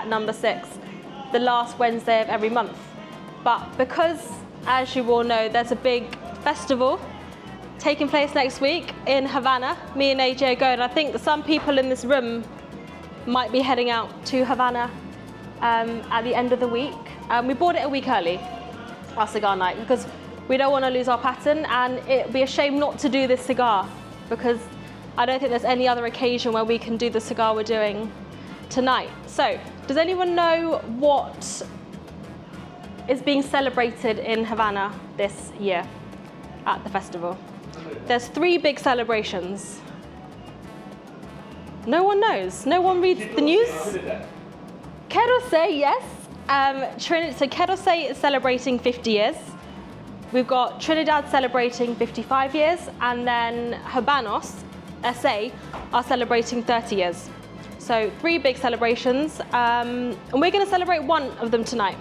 at No.6 the last Wednesday of every month. But because, as you all know, there's a big festival taking place next week in Havana, me and AJ are going. I think some people in this room might be heading out to Havana at the end of the week. We bought it a week early, our cigar night, because we don't want to lose our pattern, and it'd be a shame not to do this cigar, because I don't think there's any other occasion where we can do the cigar we're doing tonight. So, does anyone know what is being celebrated in Havana this year at the festival? There's 3 big celebrations. No one knows. No one reads the news. Querosé, yes. So Querosé is celebrating 50 years. We've got Trinidad celebrating 55 years, and then Habanos, SA, are celebrating 30 years. So 3 big celebrations, and we're going to celebrate one of them tonight.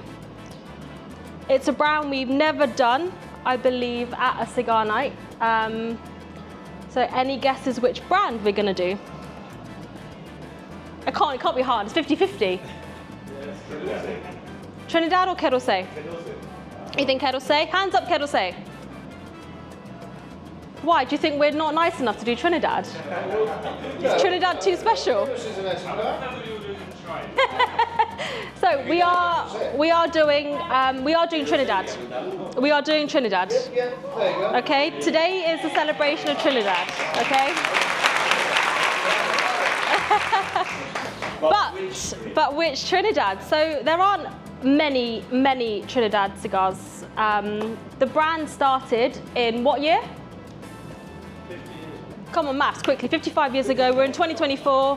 It's a brown we've never done, I believe, at a cigar night. So any guesses which brand we're going to do? It can't be hard, it's 50-50. Trinidad or Querosé? You think Querosé? Hands up, Querosé. Why? Do you think we're not nice enough to do Trinidad? Is Trinidad too special? So we are doing Trinidad. We are doing Trinidad. Okay. Today is the celebration of Trinidad. Okay. But which Trinidad? So there aren't many Trinidad cigars. The brand started in what year? 50 years. Come on, maths, quickly. 55 years ago. We're in 2024.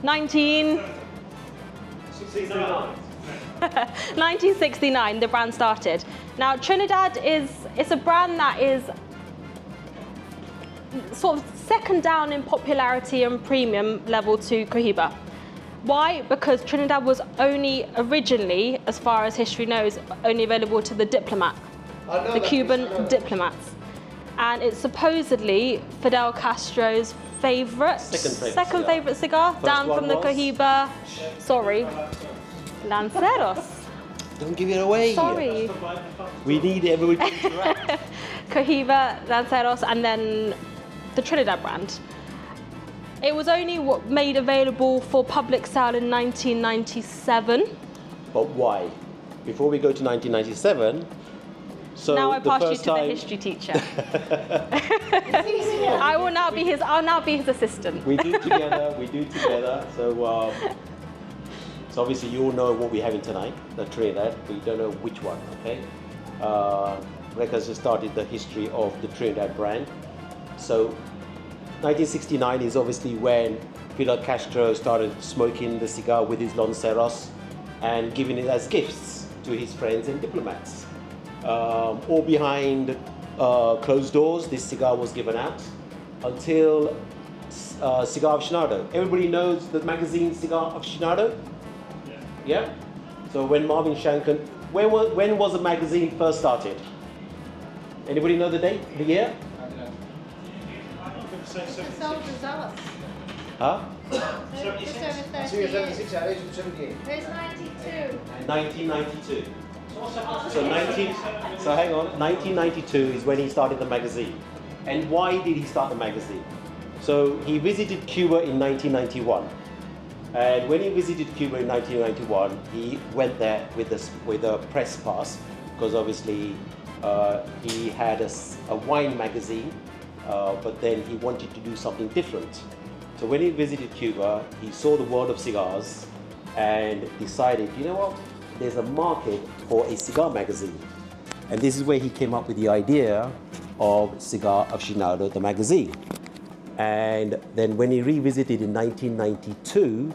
1969, the brand started. Now, Trinidad it's a brand that is sort of second down in popularity and premium level to Cohiba. Why? Because Trinidad was only originally, as far as history knows, only available to the diplomat, the Cuban diplomats. And it's supposedly Fidel Castro's second favorite cigar, down from the Cohiba, Lanceros. Don't give it away. Sorry. We need everybody to interact. Cohiba, Lanceros, and then the Trinidad brand. It was only made available for public sale in 1997. But why? Before we go to 1997, so now I pass you to time... the history teacher. I'll now be his assistant. We do together. So obviously you all know what we're having tonight, the Trinidad, but you don't know which one, okay? Rekas just started the history of the Trinidad brand. So 1969 is obviously when Fidel Castro started smoking the cigar with his Lanceros and giving it as gifts to his friends and diplomats. All behind closed doors, this cigar was given out until Cigar Aficionado. Everybody knows the magazine Cigar Aficionado? Yeah? So when Marvin Shanken, when was the magazine first started? Anybody know the date, the year? Huh? 1992. So hang on, 1992 is when he started the magazine. And why did he start the magazine? So he visited Cuba in 1991. And when he visited Cuba in 1991, he went there with a press pass, because obviously he had a wine magazine, but then he wanted to do something different. So when he visited Cuba, he saw the world of cigars and decided, you know what, there's a market for a cigar magazine. And this is where he came up with the idea of Cigar Aficionado, the magazine. And then when he revisited in 1992,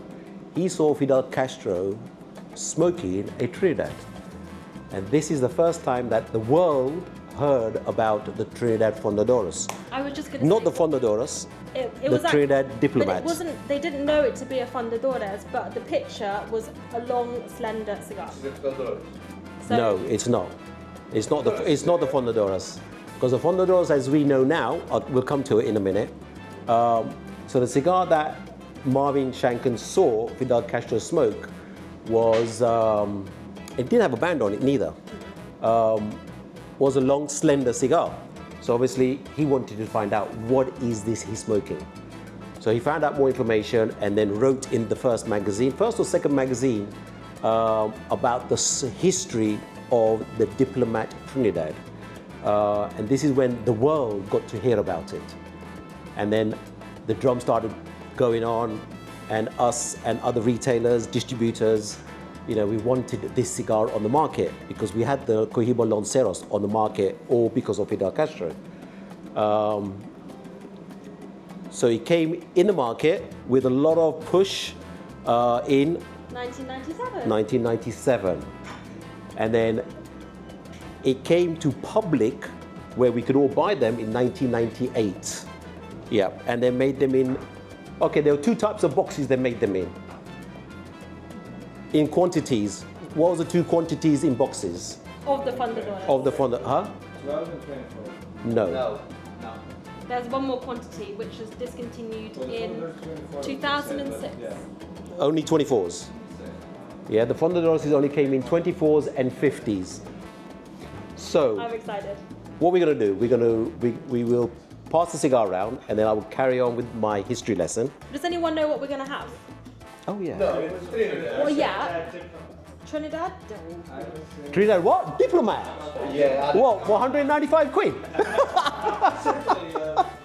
he saw Fidel Castro smoking a Trinidad. And this is the first time that the world heard about the Trinidad Fundadores. I was just going to say, not the Fundadores, the Trinidad diplomats. But it wasn't, they didn't know it to be a Fundadores, but the picture was a long, slender cigar. So, no, it's not. It's not the Fundadores. Because the Fundadores, as we know now, we'll come to it in a minute. So the cigar that Marvin Shanken saw Fidel Castro smoke was, it didn't have a band on it neither, was a long, slender cigar. So obviously he wanted to find out what is this he's smoking. So he found out more information and then wrote in the first magazine, first or second magazine, about the history of the diplomat Trinidad. And this is when the world got to hear about it. And then the drum started going on, and us and other retailers, distributors, you know, we wanted this cigar on the market because we had the Cohiba Lanceros on the market, all because of Fidel Castro. So it came in the market with a lot of push in 1997. And then it came to public where we could all buy them in 1998. Yeah, and they made them in, okay, there were two types of boxes they made them in quantities. What was the two quantities in boxes? Of the Fundadores. Of the Fundadores, huh? 12 and 24. No. No. There's one more quantity which was discontinued in 2006. Yeah. Only 24s. Yeah, the Fundadores only came in 24s and 50s. So, I'm excited. what we're going to do, we will pass the cigar around, and then I will carry on with my history lesson. Does anyone know what we're going to have? Oh yeah. No, it's Trinidad. Well, yeah. Trinidad? Trinidad what? Diplomat? Yeah. What, 195 quid?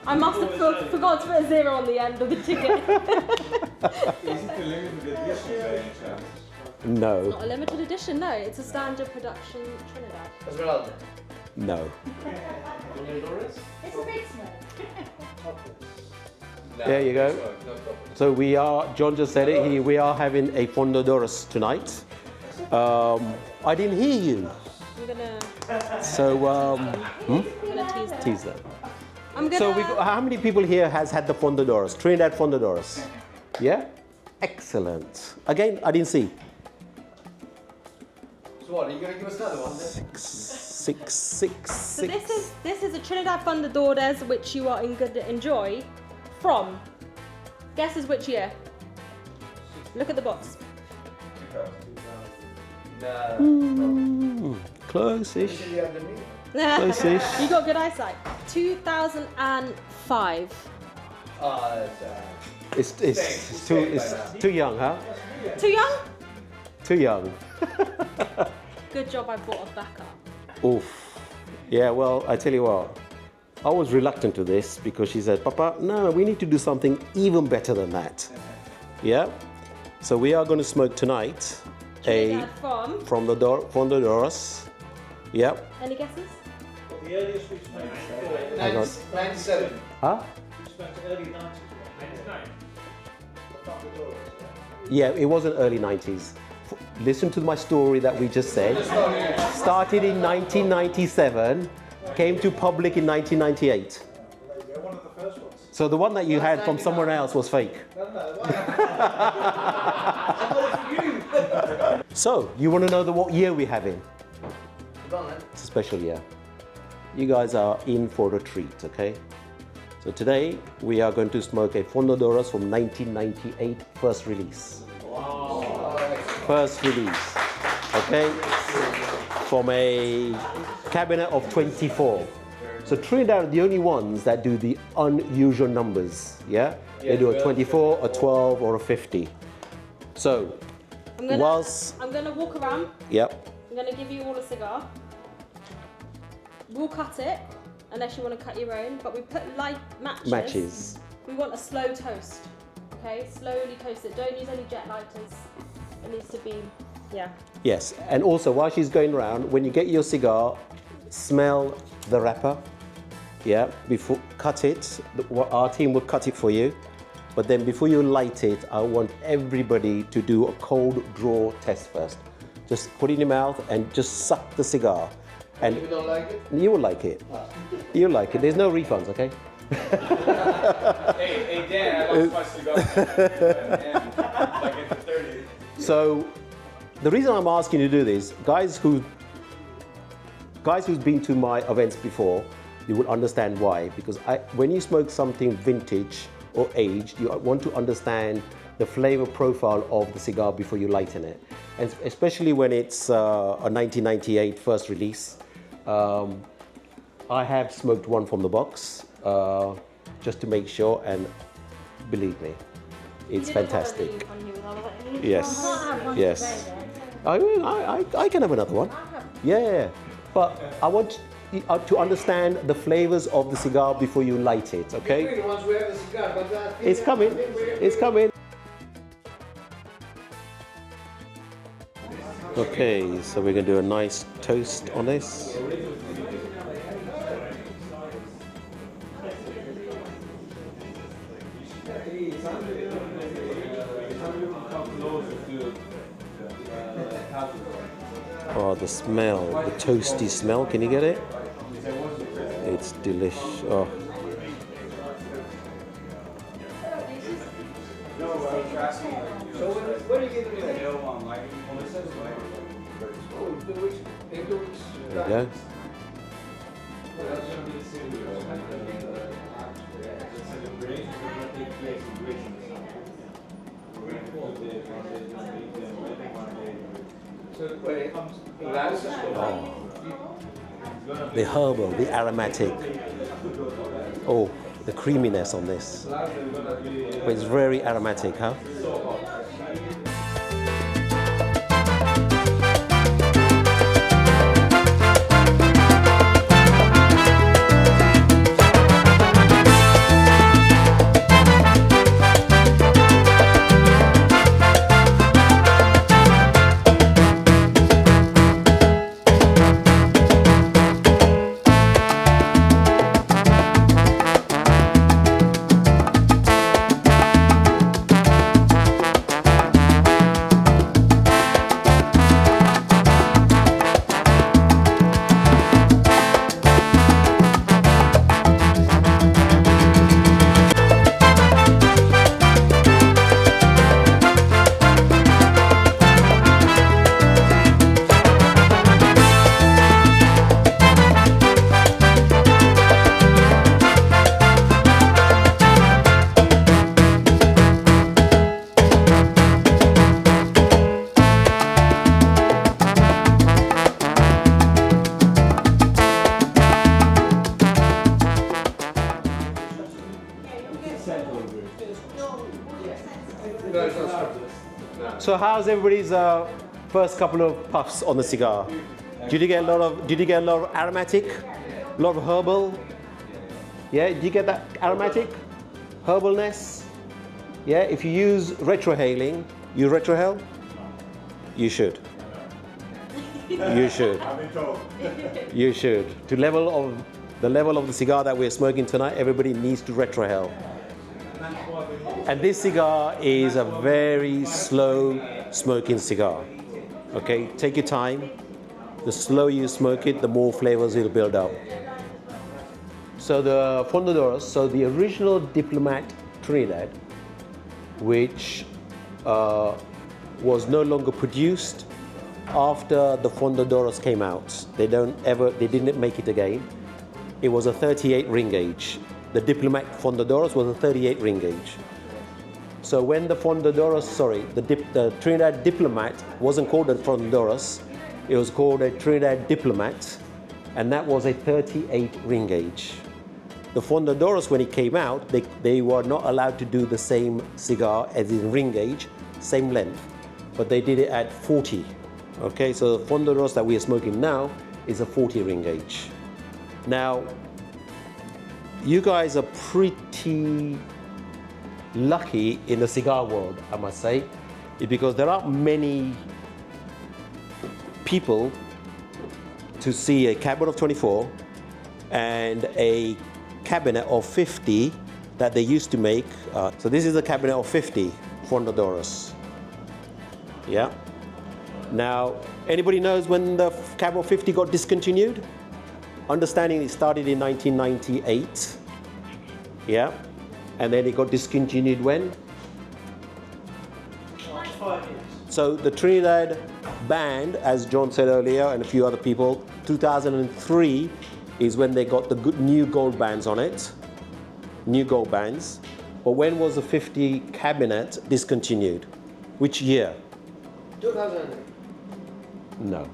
I must have forgot to put a zero on the end of the ticket. Is it a limited edition by any chance? No. Not a limited edition, no. It's a standard production Trinidad. Esmeralda. No. Fundadores? It's a big smoke. There you go. So we are, John just said it, we are having a Fundadores tonight. I didn't hear you. I'm gonna tease that. Tease that. I'm gonna. So how many people here has had the Fundadores, Trinidad Fundadores? Yeah? Excellent. Again, I didn't see. So what, are you going to give us another one then? Six. So this is a Trinidad Fundadores which you are going to enjoy from. Guesses which year? Look at the box. No. Close-ish. You Close-ish. got good eyesight. 2005. It's too young, huh? Too young? Too young. Good job I bought a backup. Oof. Yeah, well, I tell you what, I was reluctant to this because she said, Papa, no, we need to do something even better than that. Yeah? So we are going to smoke tonight Trinidad from the Fundadores. Yep. Any guesses? The earliest we spent Hang on. 97. Huh? We spent early 90s. 99. Yeah, it wasn't early 90s. Listen to my story that we just said. Started in 1997, came to public in 1998. They're one of the first ones. So the one that you had from someone else was fake. So, you want to know what year we're having? It's a special year. You guys are in for a treat, okay? So today, we are going to smoke a Fundadores from 1998, first release. First release, okay? From a cabinet of 24. So Trinidad are the only ones that do the unusual numbers, yeah? They do a 24, a 12, or a 50. So, I'm gonna walk around. Yep. I'm gonna give you all a cigar. We'll cut it, unless you want to cut your own, but we put light matches. We want a slow toast, okay? Slowly toast it. Don't use any jet lighters. It needs to be, yeah. Yes, and also while she's going around, when you get your cigar, smell the wrapper. Yeah, before cut it. Our team will cut it for you. But then before you light it, I want everybody to do a cold draw test first. Just put it in your mouth and just suck the cigar. And If you don't like it? you will like it. You'll like it. There's no refunds, okay? Hey, Dan, I lost my cigar. Like it's the 30th. So the reason I'm asking you to do this, guys who've been to my events before, you will understand why. Because when you smoke something vintage or aged, you want to understand the flavor profile of the cigar before you lighten it. especially when it's a 1998 first release. I have smoked one from the box just to make sure, and believe me, it's fantastic. Yes, yes. I can have another one. Yeah, but I want to understand the flavors of the cigar before you light it, okay? It's coming, it's coming. Okay, so we're gonna do a nice toast on this. Oh, the smell, the toasty smell, can you get it? It's delicious. Oh. There we go. Oh. The herbal, the aromatic. Oh, the creaminess on this. But it's very aromatic, huh? So how's everybody's first couple of puffs on the cigar? Did you get a lot of aromatic, a lot of herbal? Yeah, did you get that aromatic, herbalness? Yeah, if you use retrohaling, you retrohale? You should. You should. You should. The level of the cigar that we're smoking tonight, everybody needs to retrohale. And this cigar is a very slow smoking cigar. Okay, take your time. The slower you smoke it, the more flavors it'll build up. So the Fundadores, so the original Diplomat Trinidad, which was no longer produced after the Fundadores came out. They didn't make it again. It was a 38 ring gauge. The Diplomat Fundadores was a 38 ring gauge. So when the Fundadores, the Trinidad Diplomat wasn't called a Fundadores, it was called a Trinidad Diplomat, and that was a 38 ring gauge. The Fundadores, when it came out, they were not allowed to do the same cigar as in ring gauge, same length, but they did it at 40. Okay, so the Fundadores that we are smoking now is a 40 ring gauge. Now, you guys are pretty lucky in the cigar world, I must say, because there aren't many people to see a cabinet of 24 and a cabinet of 50 that they used to make. So this is a cabinet of 50 Fundadores. Yeah. Now, anybody knows when the cabinet of 50 got discontinued? Understanding it started in 1998. Yeah. And then it got discontinued when? 5 years. So the Trinidad banned, as John said earlier, and a few other people, 2003 is when they got the new gold bands on it. New gold bands. But when was the 50 cabinet discontinued? Which year? 2008. No.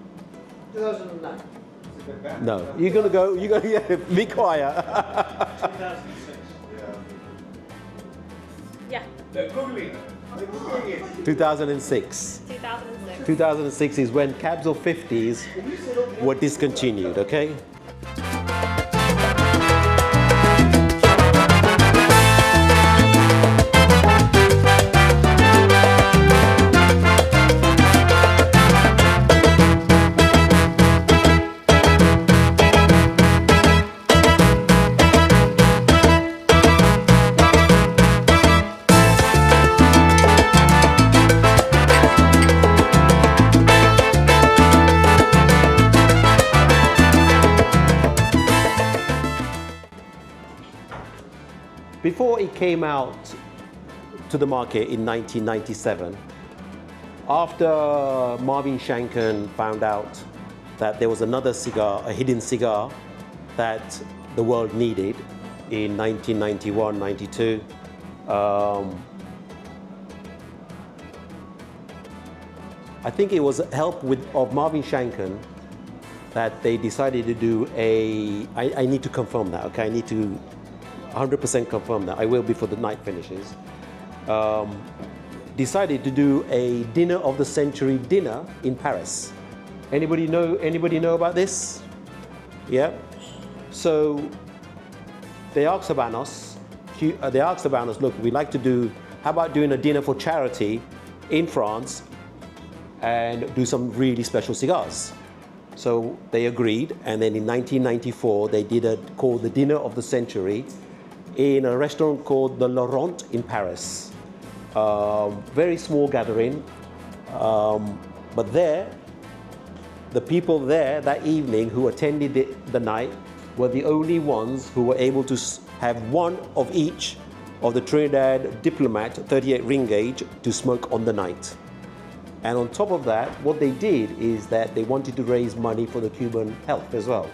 2009. No. You're gonna go. You're gonna be quiet. 2006. Yeah, They're Googling. They're Googling it. 2006. 2006. 2006 is when cabs of 50s were discontinued. Okay. Before it came out to the market in 1997, after Marvin Shanken found out that there was another cigar, a hidden cigar, that the world needed in 1991, 92, I think it was help of Marvin Shanken that they decided to do I need to confirm that, okay? I need to 100% confirm that. I will before the night finishes. Decided to do a dinner of the century dinner in Paris. Anybody know about this? Yeah. So they asked Habanos, look, we'd like to do, how about doing a dinner for charity in France and do some really special cigars? So they agreed, and then in 1994 they did called the Dinner of the Century in a restaurant called the Laurent in Paris. Very small gathering, but there, the people there that evening who attended the night were the only ones who were able to have one of each of the Trinidad Diplomat 38 ring gauge to smoke on the night. And on top of that, what they did is that they wanted to raise money for the Cuban health as well.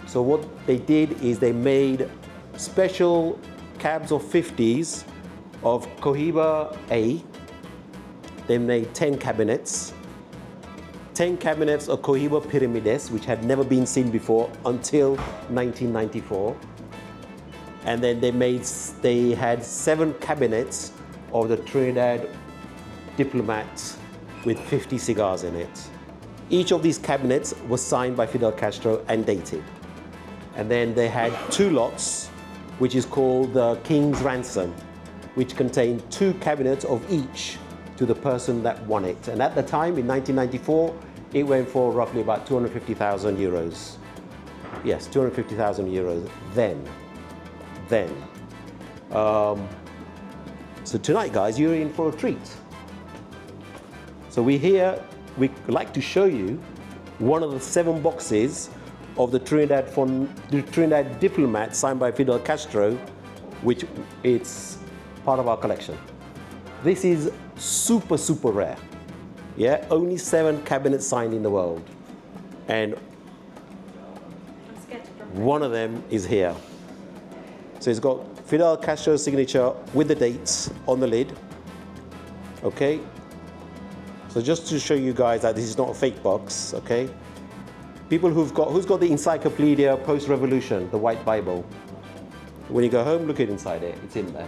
So what they did is they made special cabs of 50s of Cohiba A. They made 10 cabinets. 10 cabinets of Cohiba Pyramides, which had never been seen before until 1994. And then they had 7 cabinets of the Trinidad Diplomats with 50 cigars in it. Each of these cabinets was signed by Fidel Castro and dated. And then they had 2 lots, which is called the King's Ransom, which contained 2 cabinets of each to the person that won it. And at the time, in 1994, it went for roughly about 250,000 euros. Yes, 250,000 euros then. So tonight, guys, you're in for a treat. So we'd like to show you one of the 7 boxes of the Trinidad Diplomat signed by Fidel Castro, which it's part of our collection. This is super, super rare. Yeah, only 7 cabinets signed in the world. And one of them is here. So it's got Fidel Castro's signature with the dates on the lid. Okay. So just to show you guys that this is not a fake box, okay? People who's got the Encyclopedia Post-Revolution, the White Bible. When you go home, look inside it. It's in there.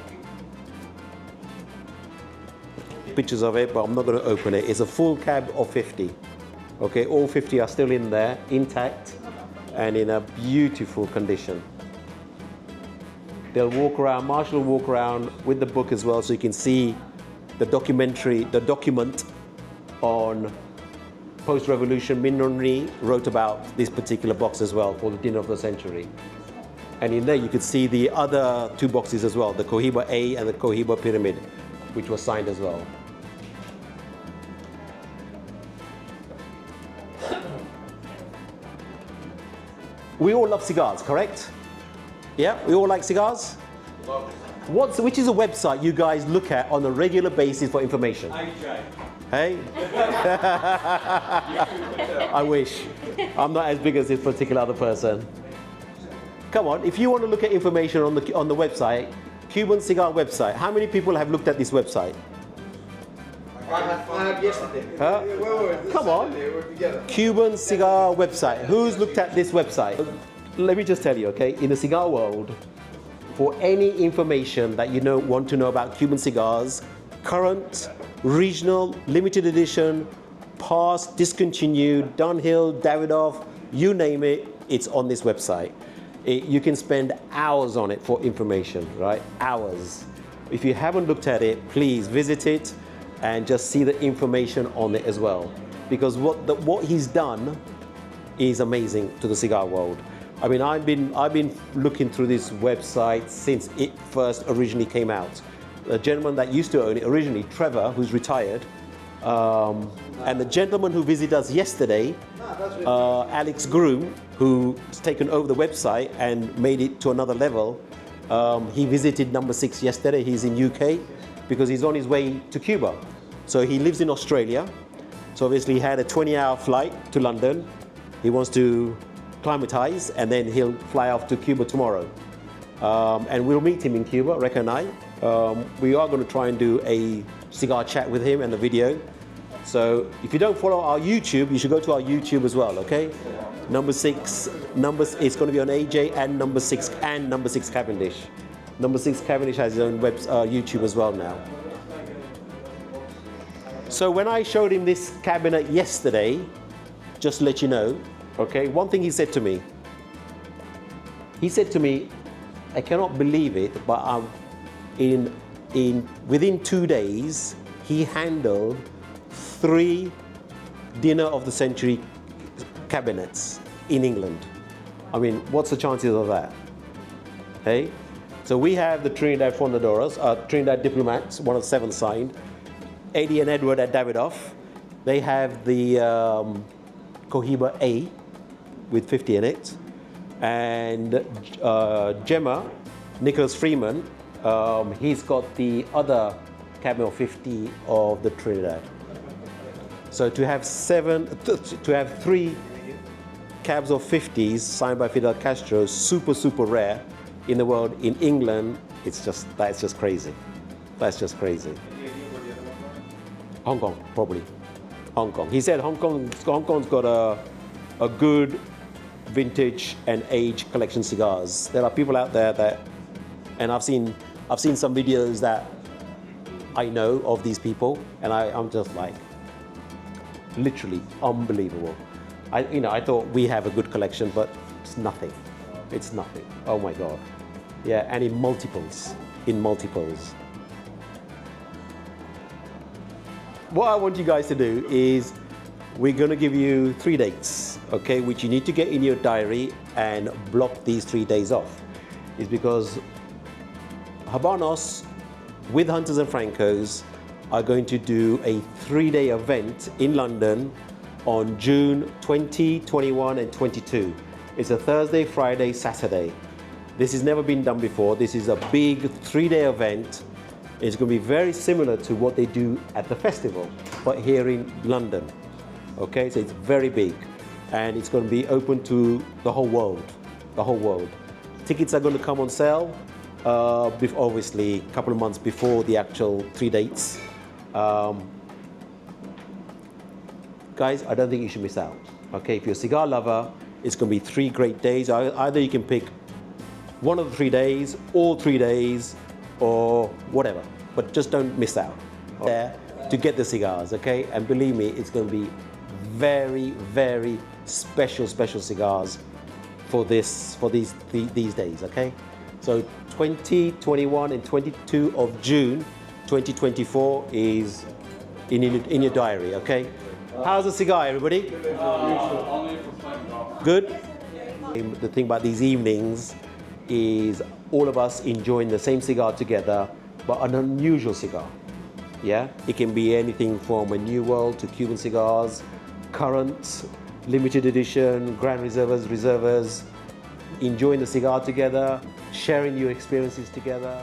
Pictures of it, but I'm not going to open it. It's a full cab of 50. Okay, all 50 are still in there, intact, and in a beautiful condition. They'll walk around, Marshall will walk around with the book as well, so you can see the document on post-revolution. Minonri wrote about this particular box as well, called the Dinner of the Century. And in there you could see the other 2 boxes as well, the Cohiba A and the Cohiba Pyramid, which was signed as well. We all love cigars, correct? Yeah, we all like cigars? Love Which is a website you guys look at on a regular basis for information? it. Hey? I wish. I'm not as big as this particular other person. Come on, if you want to look at information on the website, Cuban Cigar website, how many people have looked at this website? I had yesterday. Huh? Come on. We're together. Cuban cigar website. Who's looked at this website? Let me just tell you, okay? In the cigar world, for any information that you want to know about Cuban cigars, current, regional, limited edition, past, discontinued, Dunhill, Davidoff, you name it, it's on this website. You can spend hours on it for information, right? Hours. If you haven't looked at it, please visit it and just see the information on it as well. Because what he's done is amazing to the cigar world. I mean, I've been looking through this website since it first originally came out. The gentleman that used to own it originally, Trevor, who's retired, and the gentleman who visited us yesterday, Alex Groom, who's taken over the website and made it to another level. He visited No.6 yesterday. He's in UK because he's on his way to Cuba. So he lives in Australia. So obviously he had a 20-hour flight to London. He wants to climatize and then he'll fly off to Cuba tomorrow. And we'll meet him in Cuba, Rekha and I. We are going to try and do a cigar chat with him and the video. So if you don't follow our YouTube, you should go to our YouTube as well, okay? No.6, it's going to be on AJ and No.6 Cavendish. No.6 Cavendish has his own YouTube as well now. So when I showed him this cabinet yesterday, just to let you know, okay, one thing he said to me, I cannot believe it, but within 2 days, he handled 3 dinner of the century cabinets in England. I mean, what's the chances of that? Hey? So we have the Trinidad Fundadores, Trinidad Diplomats, one of 7 signed. Eddie and Edward at Davidoff. They have the Cohiba A with 50 in it. And Gemma, Nicholas Freeman, he's got the other cabinet of 50 of the Trinidad. So to have 3 cabs of 50s signed by Fidel Castro, super rare in the world. In England, that's just crazy. That's just crazy. Hong Kong, probably. Hong Kong. He said Hong Kong's got a good vintage and age collection cigars. There are people out there that, and I've seen some videos that I know of these people, and I'm just like, literally unbelievable. I thought we have a good collection, but it's nothing. It's nothing. Oh my God. Yeah, and in multiples. What I want you guys to do is we're going to give you 3 dates, okay, which you need to get in your diary and block these 3 days off. Is because Habanos with Hunters and Francos are going to do a 3-day event in London on June 20, 21 and 22. It's a Thursday, Friday, Saturday. This has never been done before. This is a big 3-day event. It's going to be very similar to what they do at the festival, but here in London. Okay, so it's very big, and it's going to be open to the whole world. The whole world. Tickets are going to come on sale, obviously a couple of months before the actual 3 dates. Guys, I don't think you should miss out. Okay, if you're a cigar lover, it's going to be 3 great days. Either you can pick one of the 3 days, all 3 days, or whatever, but just don't miss out there to get the cigars, okay? And believe me, it's going to be very special cigars for these days, okay? So 20, 21 and 22 of June 2024 is in your diary, okay? How's the cigar, everybody? Good? The thing about these evenings is all of us enjoying the same cigar together, but an unusual cigar. Yeah, it can be anything from a New World to Cuban cigars, current, limited edition, Grand Reservas, enjoying the cigar together, sharing your experiences together.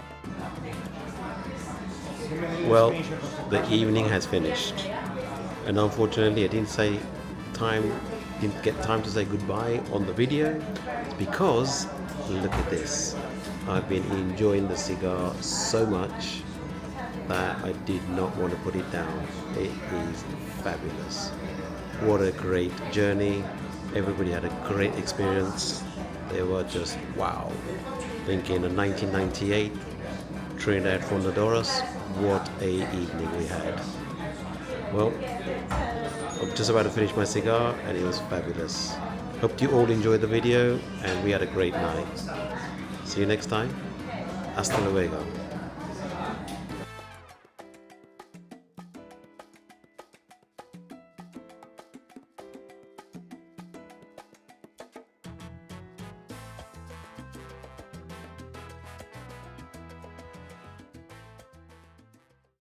Well, the evening has finished, and unfortunately I didn't get time to say goodbye on the video. It's because look at this. I've been enjoying the cigar so much. that I did not want to put it down. It is fabulous. What a great journey. Everybody had a great experience. They were just wow. Thinking of 1998, Trinidad Fundadores, what a evening we had. Well, I'm just about to finish my cigar and it was fabulous. Hope you all enjoyed the video and we had a great night. See you next time. Hasta luego.